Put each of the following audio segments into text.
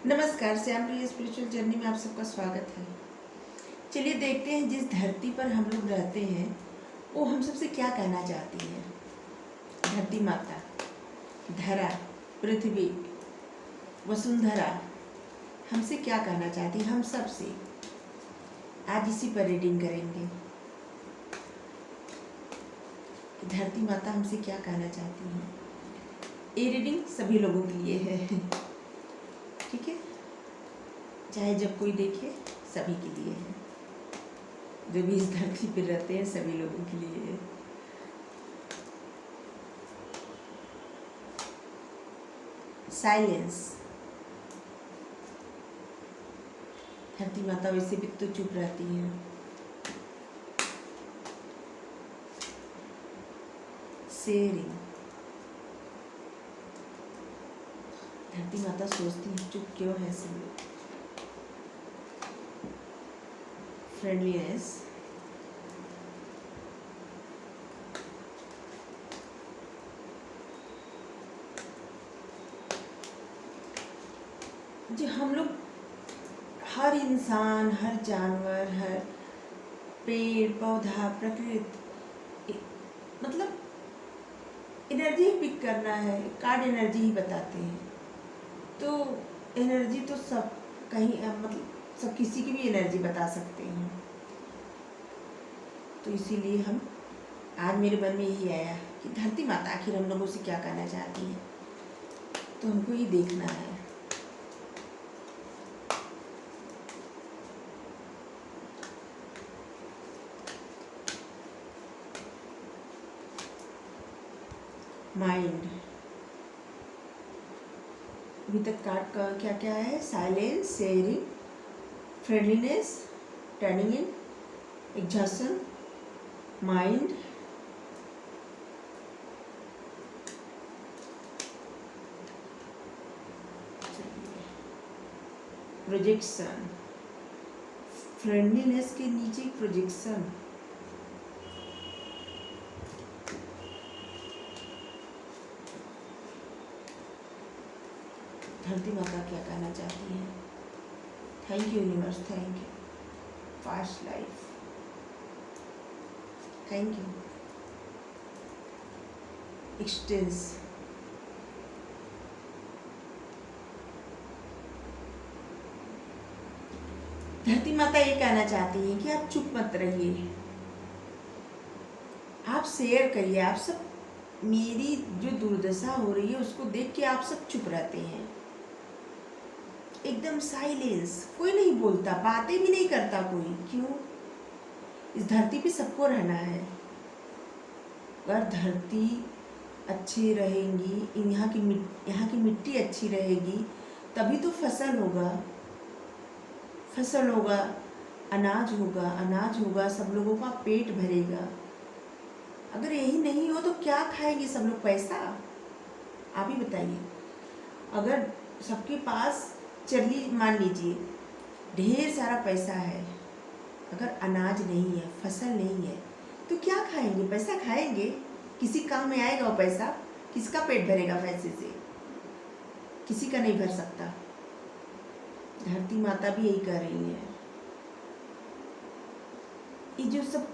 नमस्कार, श्याम प्रिय spiritual journey में आप सबका स्वागत है। चलिए देखते हैं जिस धरती पर हम लोग रहते हैं वो हम सबसे क्या कहना चाहती है। धरती माता, धरा, पृथ्वी, वसुंधरा हमसे क्या कहना चाहती है। हम सबसे आज इसी पर रीडिंग करेंगे। धरती माता हमसे क्या कहना चाहती है। ये रीडिंग सभी लोगों के लिए है, ठीक है। चाहे जब कोई देखे, सभी के लिए है। जो भी इस धरती पर रहते हैं सभी लोगों के लिए है। साइलेंस। धरती माता वैसे भी तो चुप रहती है। शेयरिंग। धरती माता सोचती है चुप क्यों है सब लोग। फ्रेंडलीनेस। जो हम लोग, हर इंसान, हर जानवर, हर पेड़ पौधा, प्रकृति, मतलब एनर्जी ही पिक करना है। कार्ड एनर्जी ही बताते हैं। तो एनर्जी तो सब कहीं, मतलब सब किसी की भी एनर्जी बता सकते हैं। तो इसीलिए हम आज मेरे मन में यही आया कि धरती माता आखिर हम लोगों से क्या कहना चाहती है। तो हमको ही देखना है। माइंड। अभी तक कार्ड का क्या क्या है। साइलेंस, शेयरिंग, फ्रेंडलीनेस, टर्निंग इन, एग्जॉशन, माइंड, प्रोजेक्शन। फ्रेंडलीनेस के नीचे प्रोजेक्शन। धरती माता क्या कहना चाहती है। Thank you universe, thank you past life, thank you expanse. धरती माता ये कहना चाहती है कि आप चुप मत रहिए, आप शेयर करिए। आप सब, मेरी जो दुर्दशा हो रही है उसको देख के आप सब चुप रहते हैं, एकदम साइलेंस। कोई नहीं बोलता, बातें भी नहीं करता कोई। क्यों? इस धरती पे सबको रहना है। अगर धरती अच्छी रहेंगी, यहाँ की मिट्टी अच्छी रहेगी, तभी तो फसल होगा, अनाज होगा, सब लोगों का पेट भरेगा। अगर यही नहीं हो तो क्या खाएंगे सब लोग। पैसा, आप ही बताइए। अगर सबके पास, चलिए मान लीजिए ढेर सारा पैसा है, अगर अनाज नहीं है, फसल नहीं है, तो क्या खाएंगे। पैसा खाएंगे, किसी काम में आएगा वो पैसा। किसका पेट भरेगा पैसे से? किसी का नहीं भर सकता। धरती माता भी यही कर रही है। ये जो सब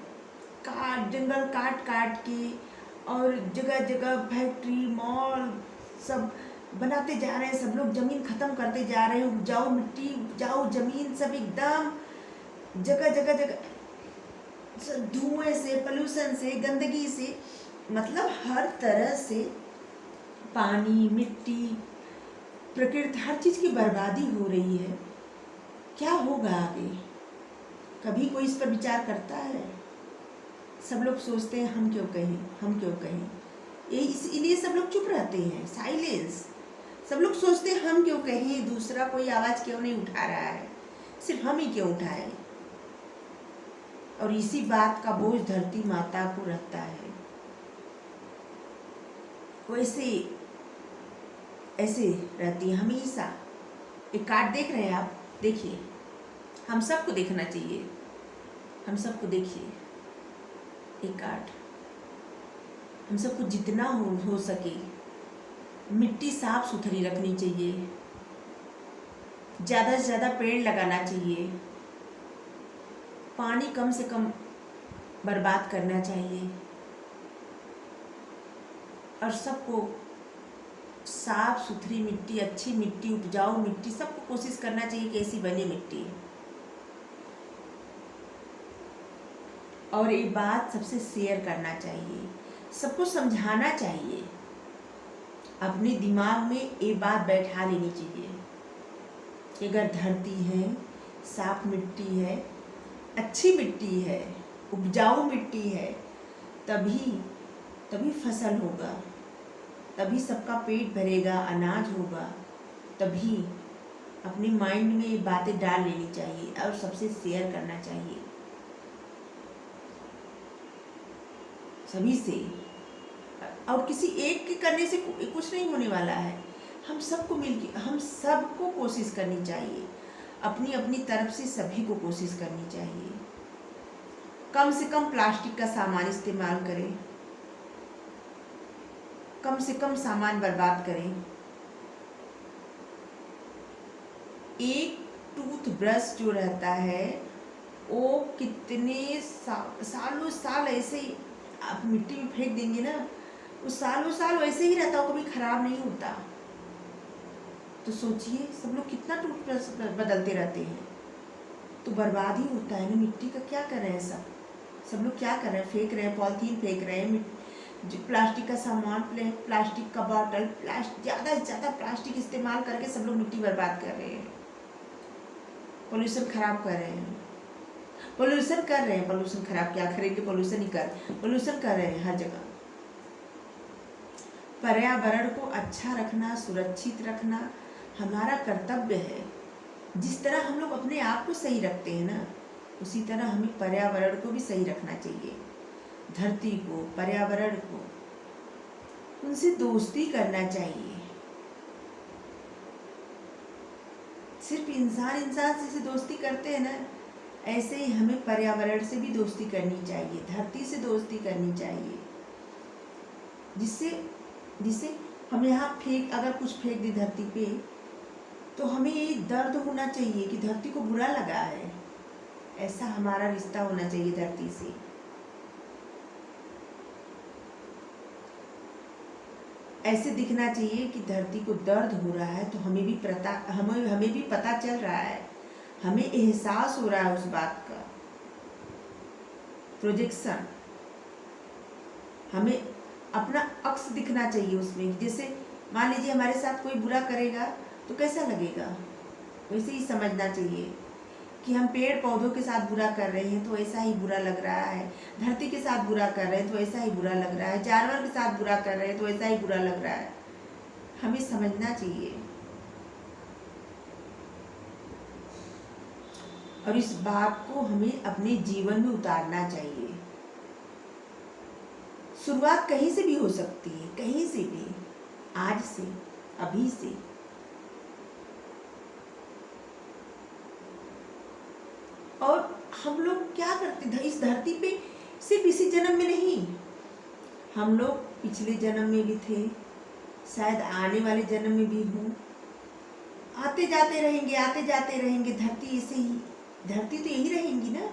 जंगल काट के और जगह जगह फैक्ट्री, मॉल सब बनाते जा रहे हैं। सब लोग जमीन खत्म करते जा रहे हैं। उपजाऊ मिट्टी, उपजाऊ जमीन सब एकदम जगह धुएं से, पोल्यूशन से, गंदगी से, मतलब हर तरह से पानी, मिट्टी, प्रकृति, हर चीज की बर्बादी हो रही है। क्या होगा आगे? कभी कोई इस पर विचार करता है? सब लोग सोचते हैं हम क्यों कहें। ये इसीलिए सब लोग चुप रहते हैं, साइलेंस। सब लोग सोचते हैं हम क्यों कहें, दूसरा कोई आवाज़ क्यों नहीं उठा रहा है, सिर्फ हम ही क्यों उठाएं। और इसी बात का बोझ धरती माता को रहता है। वो ऐसे रहती है हमेशा। एक कार्ड देख रहे हैं आप, देखिए। हम सबको देखना चाहिए, हम सबको देखिए। एक कार्ड, हम सबको जितना हो सके मिट्टी साफ सुथरी रखनी चाहिए। ज़्यादा से ज़्यादा पेड़ लगाना चाहिए, पानी कम से कम बर्बाद करना चाहिए, और सबको साफ सुथरी मिट्टी, अच्छी मिट्टी, उपजाऊ मिट्टी, सबको कोशिश करना चाहिए कि ऐसी बने मिट्टी। और ये बात सबसे शेयर करना चाहिए, सबको समझाना चाहिए, अपने दिमाग में ये बात बैठा लेनी चाहिए कि अगर धरती है, साफ मिट्टी है, अच्छी मिट्टी है, उपजाऊ मिट्टी है, तभी तभी फसल होगा, तभी सबका पेट भरेगा, अनाज होगा। तभी अपने माइंड में ये बातें डाल लेनी चाहिए और सबसे शेयर करना चाहिए, सभी से। और किसी एक के करने से कुछ नहीं होने वाला है, हम सबको मिलके, हम सबको कोशिश करनी चाहिए, अपनी अपनी तरफ से सभी को कोशिश करनी चाहिए। कम से कम प्लास्टिक का सामान इस्तेमाल करें, कम से कम सामान बर्बाद करें। एक टूथब्रश जो रहता है वो कितने सालों साल ऐसे ही आप मिट्टी में फेंक देंगे ना, वो सालों साल वैसे ही रहता, वो कभी खराब नहीं होता। तो सोचिए, सब लोग कितना टूथब्रश बदलते रहते हैं, तो बर्बाद ही होता है ना। मिट्टी का क्या कर रहे हैं सब लोग क्या कर रहे हैं, फेंक रहे हैं, पॉलीथीन फेंक रहे हैं, प्लास्टिक का सामान, प्लास्टिक का बॉटल, ज़्यादा से ज़्यादा प्लास्टिक इस्तेमाल करके सब लोग मिट्टी बर्बाद कर रहे हैं, पोल्यूशन खराब कर रहे हैं। पोल्यूशन खराब क्या करेंगे, पोल्यूशन कर रहे हैं हर जगह। पर्यावरण को अच्छा रखना, सुरक्षित रखना हमारा कर्तव्य है। जिस तरह हम लोग अपने आप को सही रखते हैं ना, उसी तरह हमें पर्यावरण को भी सही रखना चाहिए। धरती को, पर्यावरण को, उनसे दोस्ती करना चाहिए। सिर्फ इंसान से दोस्ती करते हैं ना, ऐसे ही हमें पर्यावरण से भी दोस्ती करनी चाहिए, धरती से दोस्ती करनी चाहिए, जिससे हम यहाँ अगर कुछ फेंक दी धरती पे, तो हमें ये दर्द होना चाहिए कि धरती को बुरा लगा है, ऐसा हमारा रिश्ता होना चाहिए धरती से। ऐसे दिखना चाहिए कि धरती को दर्द हो रहा है, तो हमें भी पता चल रहा है, हमें एहसास हो रहा है उस बात का, प्रोजेक्शन, हमें अपना अक्स दिखना चाहिए उसमें। जैसे मान लीजिए हमारे साथ कोई बुरा करेगा तो कैसा लगेगा, वैसे ही समझना चाहिए कि हम पेड़ पौधों के साथ बुरा कर रहे हैं तो ऐसा ही बुरा लग रहा है, धरती के साथ बुरा कर रहे हैं तो ऐसा ही बुरा लग रहा है, जानवर के साथ बुरा कर रहे हैं तो ऐसा ही बुरा लग रहा है। हमें समझना चाहिए और इस बात को हमें अपने जीवन में उतारना चाहिए। शुरुआत कहीं से भी हो सकती है, कहीं से भी, आज से, अभी से। और हम लोग क्या करते हैं इस धरती पे, सिर्फ इसी जन्म में नहीं, हम लोग पिछले जन्म में भी थे, शायद आने वाले जन्म में भी हूँ, आते जाते रहेंगे। धरती ऐसे ही, धरती तो यही रहेंगी ना,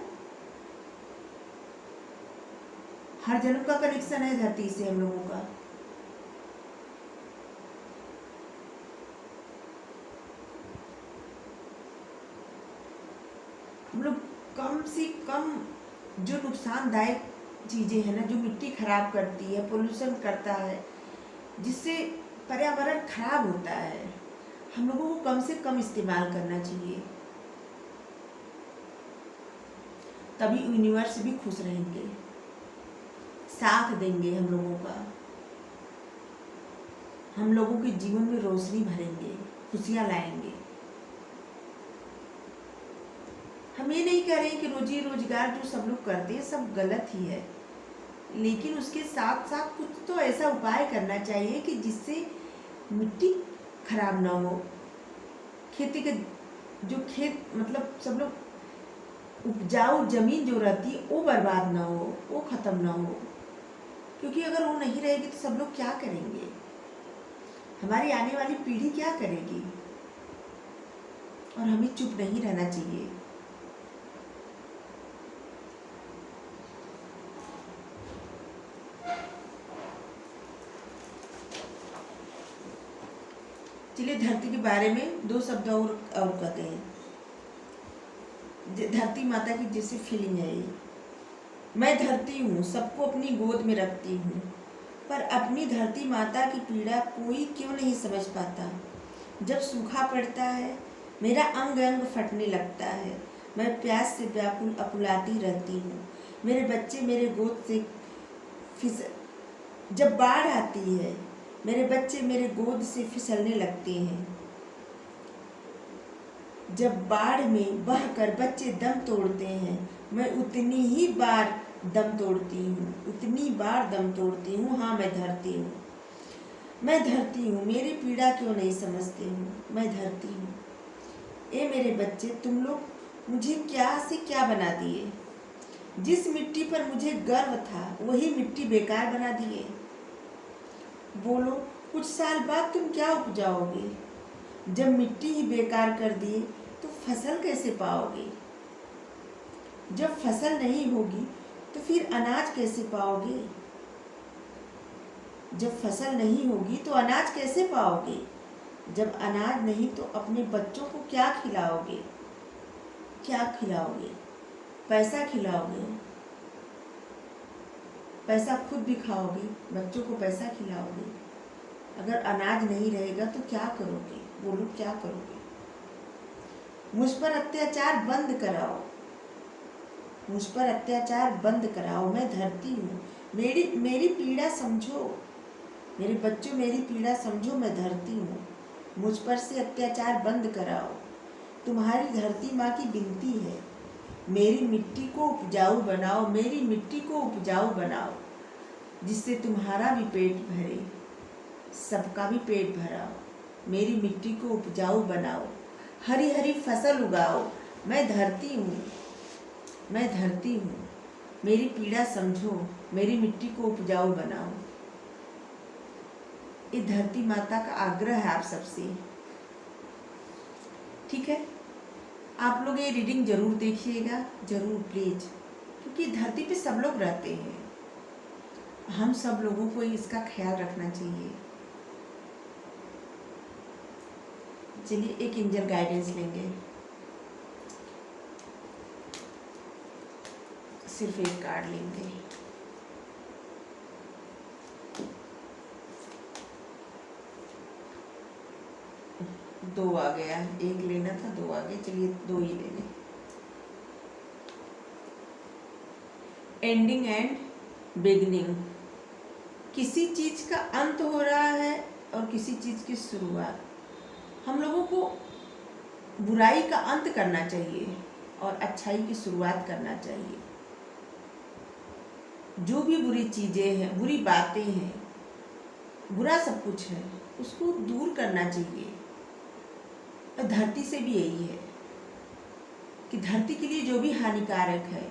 हर जन्म का कनेक्शन है धरती से हम लोगों का। हम लोग कम से कम जो नुकसानदायक चीज़ें हैं ना, जो मिट्टी खराब करती है, पोल्यूशन करता है, जिससे पर्यावरण खराब होता है, हम लोगों को कम से कम इस्तेमाल करना चाहिए, तभी यूनिवर्स भी खुश रहेंगे, साथ देंगे हम लोगों का, हम लोगों के जीवन में रोशनी भरेंगे, खुशियाँ लाएंगे। हम ये नहीं कह रहे कि रोजी रोजगार जो सब लोग करते हैं सब गलत ही है, लेकिन उसके साथ साथ कुछ तो ऐसा उपाय करना चाहिए कि जिससे मिट्टी खराब ना हो, खेती के जो खेत मतलब सब लोग उपजाऊ जमीन जो रहती है वो बर्बाद ना हो, वो ख़त्म ना हो, क्योंकि अगर वो नहीं रहेगी तो सब लोग क्या करेंगे, हमारी आने वाली पीढ़ी क्या करेगी। और हमें चुप नहीं रहना चाहिए। चलिए धरती के बारे में दो शब्द और कहते हैं। धरती माता की जैसे फीलिंग है ये, मैं धरती हूँ, सबको अपनी गोद में रखती हूँ, पर अपनी धरती माता की पीड़ा कोई क्यों नहीं समझ पाता। जब सूखा पड़ता है मेरा अंग अंग फटने लगता है, मैं प्यास से व्याकुल अकुलाती रहती हूँ, मेरे बच्चे मेरे गोद से जब बाढ़ आती है मेरे बच्चे मेरे गोद से फिसलने लगते हैं। जब बाढ़ में बहकर बच्चे दम तोड़ते हैं, मैं उतनी ही बार दम तोड़ती हूँ, उतनी बार दम तोड़ती हूँ। हाँ मैं धरती हूँ, मैं धरती हूँ, मेरी पीड़ा क्यों नहीं समझते हूँ। मैं धरती हूँ। ए मेरे बच्चे, तुम लोग मुझे क्या से क्या बना दिए। जिस मिट्टी पर मुझे गर्व था वही मिट्टी बेकार बना दिए। बोलो कुछ साल बाद तुम क्या उपजाओगे। जब मिट्टी ही बेकार कर दिए तो फसल कैसे पाओगे। जब फसल नहीं होगी तो फिर अनाज कैसे पाओगे। जब फसल नहीं होगी तो अनाज कैसे पाओगे। जब अनाज नहीं तो अपने बच्चों को क्या खिलाओगे। क्या खिलाओगे। पैसा खिलाओगे, पैसा खुद भी खाओगे, बच्चों को पैसा खिलाओगे। अगर अनाज नहीं रहेगा तो क्या करोगे। बोलो क्या करोगे। मुझ पर अत्याचार बंद कराओ, मुझ पर अत्याचार बंद कराओ। मैं धरती हूँ, मेरी पीड़ा समझो। मेरे बच्चों मेरी पीड़ा समझो, मैं धरती हूँ। मुझ पर से अत्याचार बंद कराओ। तुम्हारी धरती माँ की विनती है, मेरी मिट्टी को उपजाऊ बनाओ, मेरी मिट्टी को उपजाऊ बनाओ, जिससे तुम्हारा भी पेट भरे, सबका भी पेट भराओ। मेरी मिट्टी को उपजाऊ बनाओ, हरी हरी फसल उगाओ। मैं धरती हूँ, मैं धरती हूँ, मेरी पीड़ा समझो, मेरी मिट्टी को उपजाऊ बनाओ। ये धरती माता का आग्रह है आप सबसे। ठीक है, आप लोग ये रीडिंग जरूर देखिएगा, जरूर प्लीज, क्योंकि धरती पे सब लोग रहते हैं। हम सब लोगों को इसका ख्याल रखना चाहिए। चलिए एक एंजल गाइडेंस लेंगे। सिर्फ एक कार्ड लेंगे। दो आ गया, एक लेना था, दो आ गए। चलिए दो ही ले लें। Ending and beginning. किसी चीज का अंत हो रहा है और किसी चीज की शुरुआत। हम लोगों को बुराई का अंत करना चाहिए और अच्छाई की शुरुआत करना चाहिए। जो भी बुरी चीजें हैं, बुरी बातें हैं, बुरा सब कुछ है, उसको दूर करना चाहिए। और धरती से भी यही है कि धरती के लिए जो भी हानिकारक है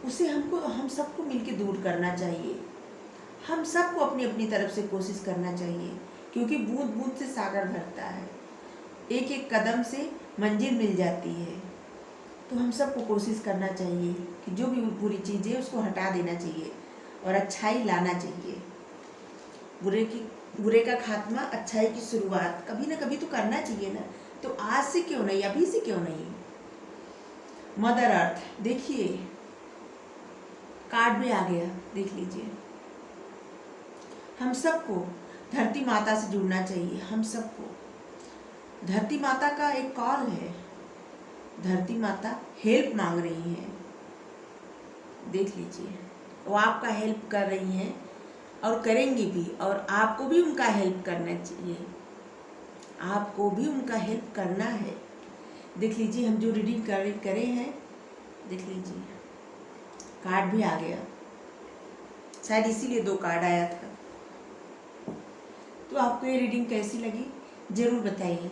उसे हम सबको मिलके दूर करना चाहिए। हम सबको अपनी अपनी तरफ से कोशिश करना चाहिए, क्योंकि बूंद बूंद से सागर भरता है। एक एक कदम से मंजिल मिल जाती है। तो हम सबको कोशिश करना चाहिए कि जो भी बुरी चीज़ है उसको हटा देना चाहिए और अच्छाई लाना चाहिए। बुरे का खात्मा, अच्छाई की शुरुआत कभी ना कभी तो करना चाहिए ना। तो आज से क्यों नहीं, अभी से क्यों नहीं। मदर अर्थ, देखिए कार्ड भी आ गया, देख लीजिए। हम सबको धरती माता से जुड़ना चाहिए। हम सबको धरती माता का एक कॉल है। धरती माता हेल्प मांग रही हैं, देख लीजिए। वो आपका हेल्प कर रही हैं और करेंगी भी, और आपको भी उनका हेल्प करना चाहिए। आपको भी उनका हेल्प करना है। देख लीजिए, हम जो रीडिंग करे हैं, देख लीजिए कार्ड भी आ गया। शायद इसीलिए दो कार्ड आया था। तो आपको ये रीडिंग कैसी लगी ज़रूर बताइए।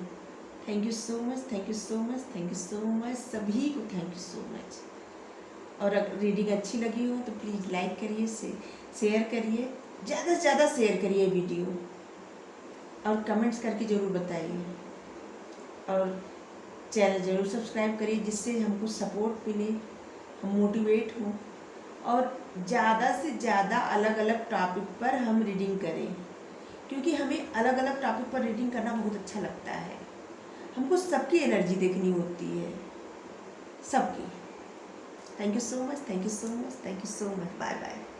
Thank you so much, thank you so much, thank you so much, सभी को थैंक यू सो मच। और अगर रीडिंग अच्छी लगी हो तो प्लीज़ लाइक करिए, शेयर करिए, ज़्यादा से ज़्यादा शेयर करिए वीडियो, और कमेंट्स करके ज़रूर बताइए। और चैनल ज़रूर सब्सक्राइब करिए, जिससे हमको सपोर्ट मिले, हम मोटिवेट हों और ज़्यादा से ज़्यादा अलग अलग टॉपिक पर हम रीडिंग करें, क्योंकि हमें अलग अलग टॉपिक पर रीडिंग करना बहुत अच्छा लगता है। हमको सबकी एनर्जी देखनी होती है, सबकी। Thank you so much, thank you so much, thank you so much. Bye bye.